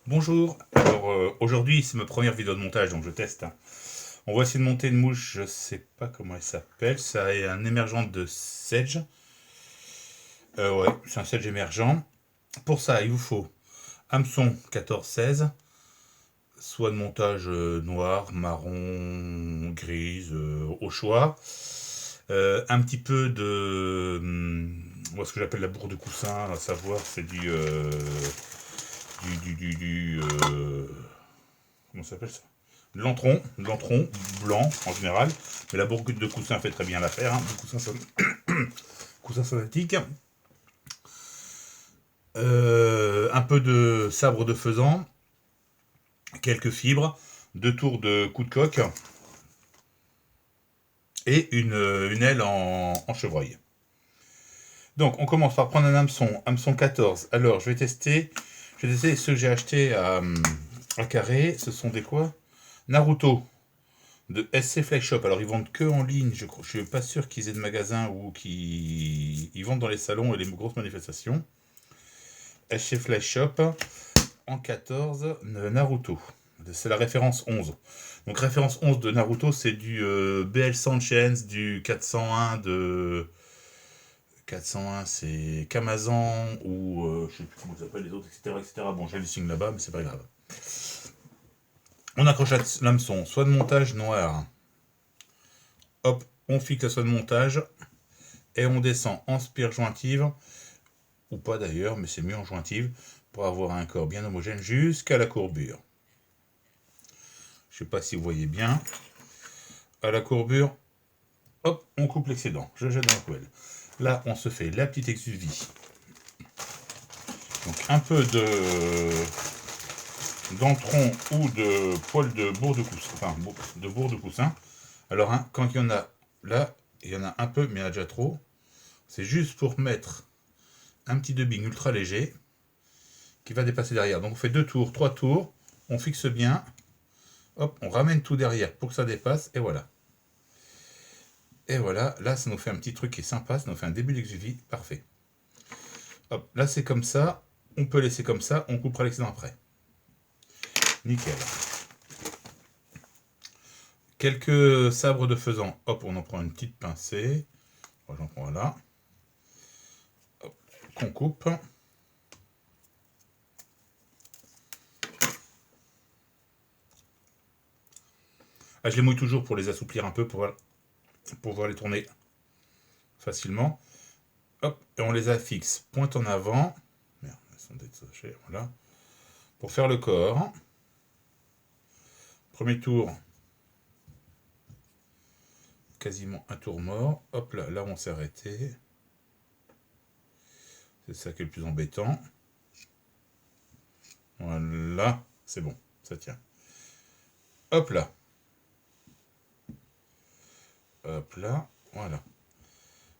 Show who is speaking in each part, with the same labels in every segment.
Speaker 1: Bonjour, alors aujourd'hui c'est ma première vidéo de montage donc je teste. On va essayer de monter une mouche, je sais pas comment elle s'appelle, ça est un émergent de sedge. Ouais, c'est un sedge émergent. Pour ça il vous faut hameçon 14-16, soit de montage noir, marron, grise, au choix. Un petit peu de ce que j'appelle la bourre de coussin, à savoir c'est du comment ça s'appelle ça, de l'antron blanc en général, mais la bourre de coussin fait très bien l'affaire, hein, coussin synthétique. Un peu de sabre de faisan, quelques fibres, 2 tours de coup de coque et une aile en chevreuil. Donc on commence par prendre un hameçon 14. Alors je vais tester ceux que j'ai achetés à Carré. Ce sont des quoi, Naruto de SC Fly Shop. Alors ils vendent que en ligne, je suis pas sûr qu'ils aient de magasin ou qu'ils ils vendent dans les salons et les grosses manifestations. SC Fly Shop en 14 Naruto. C'est la référence 11. Donc référence 11 de Naruto, c'est du BL Sanchez, du 401 de 401, c'est Kamazan ou je sais plus comment ça s'appelle les autres, etc., etc. Bon, j'ai le signe là-bas, mais c'est pas grave. On accroche l'hameçon, soit de montage noir. Hop, on fixe la soie de montage et on descend en spire jointive, ou pas d'ailleurs, mais c'est mieux en jointive, pour avoir un corps bien homogène jusqu'à la courbure. Je sais pas si vous voyez bien. À la courbure, hop, on coupe l'excédent. Je jette dans la poêle. Là, on se fait la petite exuvie. Donc un peu d'entron ou de poil de bourre de coussin. Enfin, de bourre de coussin. Alors, hein, quand il y en a là, il y en a un peu, mais il y en a déjà trop. C'est juste pour mettre un petit dubbing ultra léger qui va dépasser derrière. Donc on fait 2 tours, 3 tours, on fixe bien, hop, on ramène tout derrière pour que ça dépasse, et voilà. Et voilà, là ça nous fait un petit truc qui est sympa, ça nous fait un début d'exuvie, parfait. Hop, là c'est comme ça, on peut laisser comme ça, on coupera l'excédent après. Nickel. Quelques sabres de faisan, hop, on en prend une petite pincée, j'en prends là, hop, qu'on coupe. Ah, je les mouille toujours pour les assouplir un peu, pour pouvoir les tourner facilement. Hop, et on les affixe pointe en avant. Merde, elles sont détachées, voilà. Pour faire le corps. Premier tour, quasiment un tour mort. Hop là, là on s'est arrêté. C'est ça qui est le plus embêtant. Voilà, c'est bon, ça tient. Hop là. Hop là, voilà.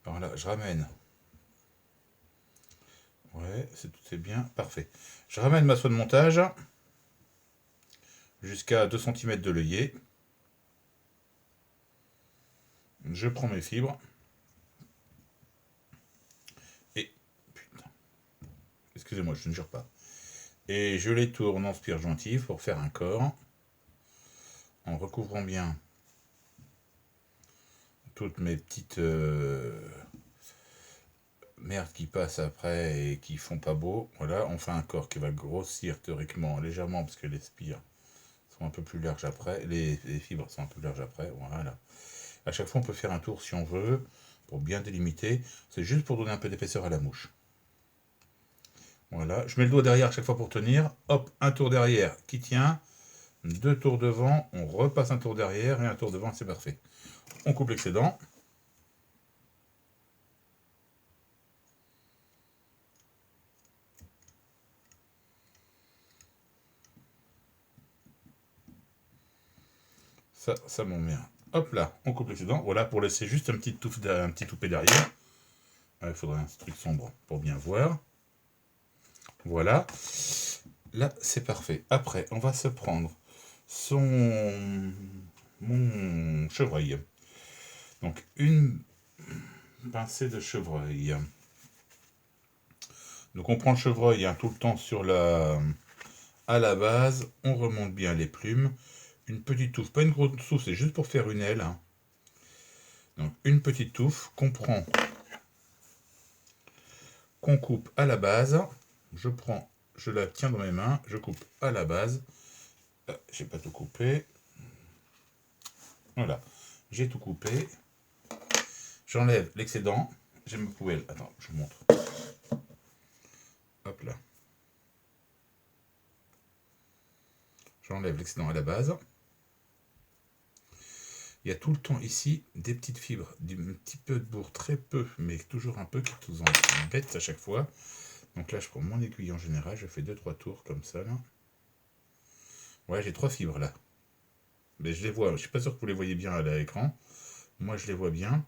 Speaker 1: Alors là, je ramène. Ouais, tout est bien, parfait. Je ramène ma soie de montage jusqu'à 2 cm de l'œillet. Je prends mes fibres. Et, putain, excusez-moi, je ne jure pas. Et je les tourne en spire jointive pour faire un corps. En recouvrant bien toutes mes petites merdes qui passent après et qui font pas beau. Voilà, on fait un corps qui va grossir théoriquement légèrement parce que les spires sont un peu plus larges après, les fibres sont un peu plus larges après. Voilà. À chaque fois, on peut faire un tour si on veut pour bien délimiter. C'est juste pour donner un peu d'épaisseur à la mouche. Voilà, je mets le doigt derrière à chaque fois pour tenir. Hop, un tour derrière qui tient. 2 tours devant, on repasse un tour derrière et un tour devant, c'est parfait. On coupe l'excédent. Ça m'en met un. Hop là, on coupe l'excédent. Voilà, pour laisser juste un petit toupet derrière. Il faudrait un truc sombre pour bien voir. Voilà. Là, c'est parfait. Après, on va se prendre mon chevreuil. Donc, une pincée de chevreuil. Donc, on prend le chevreuil hein, tout le temps sur la à la base, on remonte bien les plumes. Une petite touffe, pas une grosse touffe, c'est juste pour faire une aile. Hein. Donc une petite touffe qu'on prend, qu'on coupe à la base. Je prends, je la tiens dans mes mains, je coupe à la base. J'ai pas tout coupé. Voilà, j'ai tout coupé. J'enlève l'excédent. J'ai ma poubelle. Attends, je vous montre. Hop là. J'enlève l'excédent à la base. Il y a tout le temps ici des petites fibres, un petit peu de bourre, très peu, mais toujours un peu qui nous embête à chaque fois. Donc là, je prends mon aiguille en général, je fais 2-3 tours comme ça. Là. Ouais, j'ai 3 fibres là. Mais je les vois, je suis pas sûr que vous les voyez bien à l'écran. Moi, je les vois bien.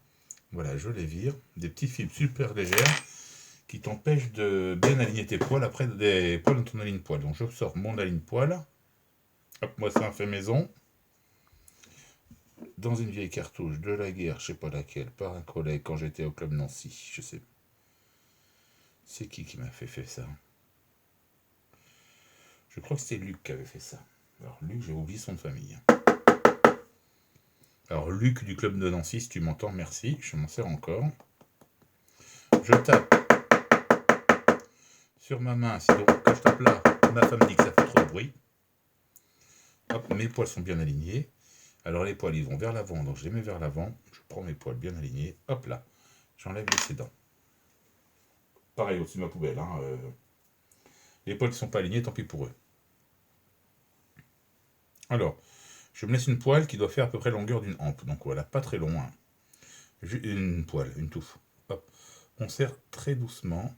Speaker 1: Voilà, je les vire. Des petites fibres super légères qui t'empêchent de bien aligner tes poils après des poils dans ton aligne-poil. Donc je sors mon aligne-poil. Hop, moi c'est un fait maison. Dans une vieille cartouche de la guerre, je sais pas laquelle, par un collègue quand j'étais au club Nancy, je sais. C'est qui m'a fait ça? Je crois que c'était Luc qui avait fait ça. Alors Luc, j'ai oublié son de famille. Alors Luc du club de Nancy, si tu m'entends, merci, je m'en sers encore. Je tape sur ma main, sinon quand je tape là, ma femme dit que ça fait trop de bruit. Hop, mes poils sont bien alignés. Alors les poils ils vont vers l'avant, donc je les mets vers l'avant. Je prends mes poils bien alignés. Hop là, j'enlève l'excédent. Pareil au-dessus de ma poubelle. Hein, les poils qui ne sont pas alignés, tant pis pour eux. Alors, je me laisse une poêle qui doit faire à peu près la longueur d'une hampe. Donc voilà, pas très long. Hein. Une poêle, une touffe. Hop. On serre très doucement.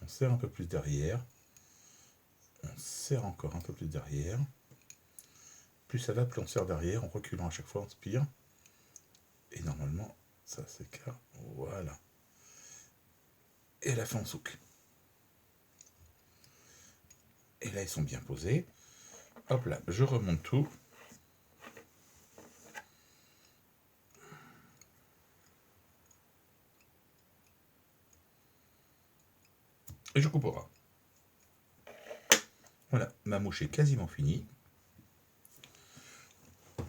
Speaker 1: On serre un peu plus derrière. On serre encore un peu plus derrière. Plus ça va, plus on serre derrière. En reculant à chaque fois, on spire. Et normalement, ça s'écarte. Voilà. Et la fin en souk. Et là, ils sont bien posés. Hop là, je remonte tout. Et je coupe au ras. Voilà, ma mouche est quasiment finie.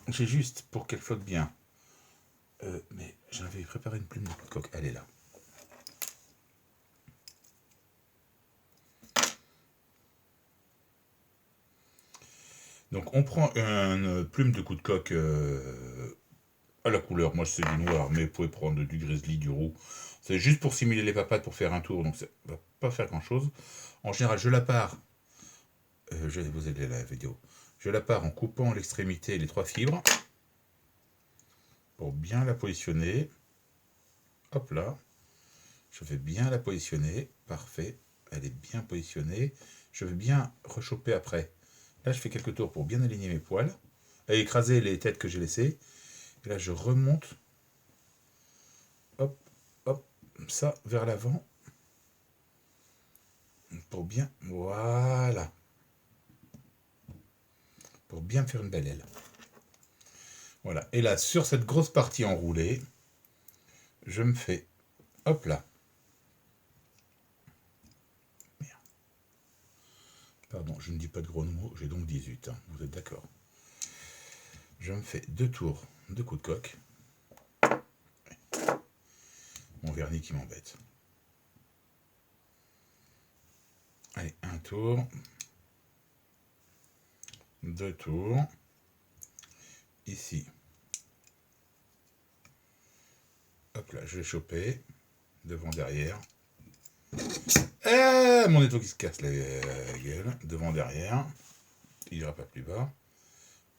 Speaker 1: J'ai juste, pour qu'elle flotte bien, mais j'avais préparé une plume de coup de coque, elle est là. Donc on prend une plume de coup de coque à la couleur, moi c'est du noir, mais vous pouvez prendre du grizzly, du roux. C'est juste pour simuler les papates, pour faire un tour, donc ça va pas faire grand chose. En général, je la pars, je vais vous aider la vidéo, je la pars en coupant l'extrémité, les 3 fibres, pour bien la positionner. Hop là, je vais bien la positionner, parfait, elle est bien positionnée. Je vais bien rechoper après. Là, je fais quelques tours pour bien aligner mes poils, et écraser les têtes que j'ai laissées. Et là, je remonte, hop, hop, ça vers l'avant, pour bien, voilà, pour bien me faire une belle aile. Voilà, et là, sur cette grosse partie enroulée, je me fais, hop là, merde. Pardon, je ne dis pas de gros mots, j'ai donc 18, hein, vous êtes d'accord. Je me fais 2 tours de coup de coque. Mon vernis qui m'embête. Allez, 1 tour. 2 tours. Ici. Hop là, je vais choper. Devant, derrière. Mon étau qui se casse la gueule. Devant, derrière. Il ira pas plus bas.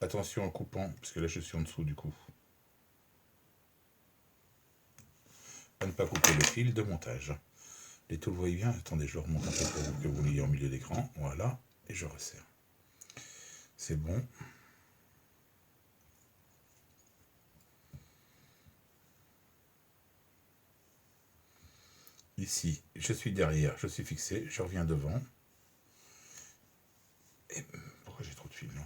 Speaker 1: Attention en coupant, parce que là je suis en dessous du coup. À ne pas couper le fil de montage. Les taux, vous voyez bien. Attendez, je le remonte un peu pour que vous l'ayez en milieu d'écran. Voilà. Et je resserre. C'est bon. Ici, je suis derrière, je suis fixé, je reviens devant. Et pourquoi j'ai trop de fil là?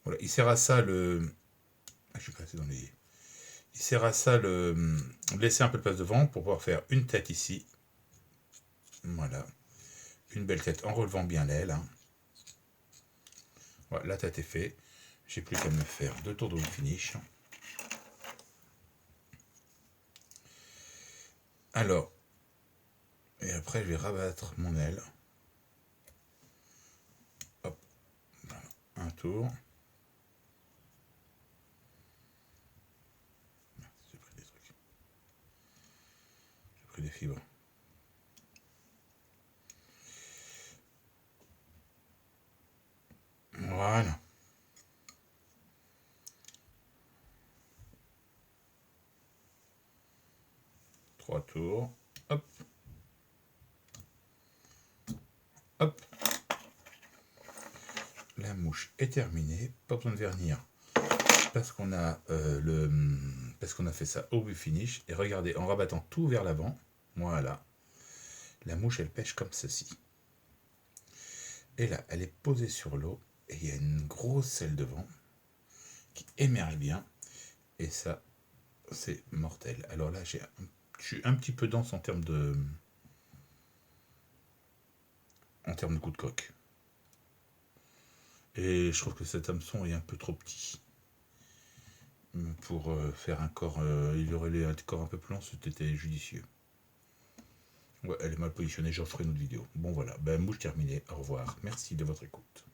Speaker 1: Voilà, il sert à ça le. Ah, je suis passé dans les. Il sert à ça le. Laisser un peu de place devant pour pouvoir faire une tête ici. Voilà. une belle tête en relevant bien l'aile. Hein. Voilà, la tête est faite. J'ai plus qu'à me faire 2 tours de finish. Alors, et après je vais rabattre mon aile. Hop, voilà, un tour. J'ai pris des trucs. J'ai pris des fibres. Voilà. Trois tours. Hop. Hop. La mouche est terminée. Pas besoin de vernir. Parce qu'on a fait ça au but finish. Et regardez, en rabattant tout vers l'avant, voilà. La mouche, elle pêche comme ceci. Et là, elle est posée sur l'eau. Et il y a une grosse selle devant qui émerge bien. Et ça, c'est mortel. Alors là, je suis un petit peu dense en termes de coup de coque. Et je trouve que cet hameçon est un peu trop petit. Pour faire un corps, il aurait les corps un peu plus long, c'était judicieux. Ouais, elle est mal positionnée, j'en ferai une autre vidéo. Bon voilà, ben, mouche terminée, au revoir, merci de votre écoute.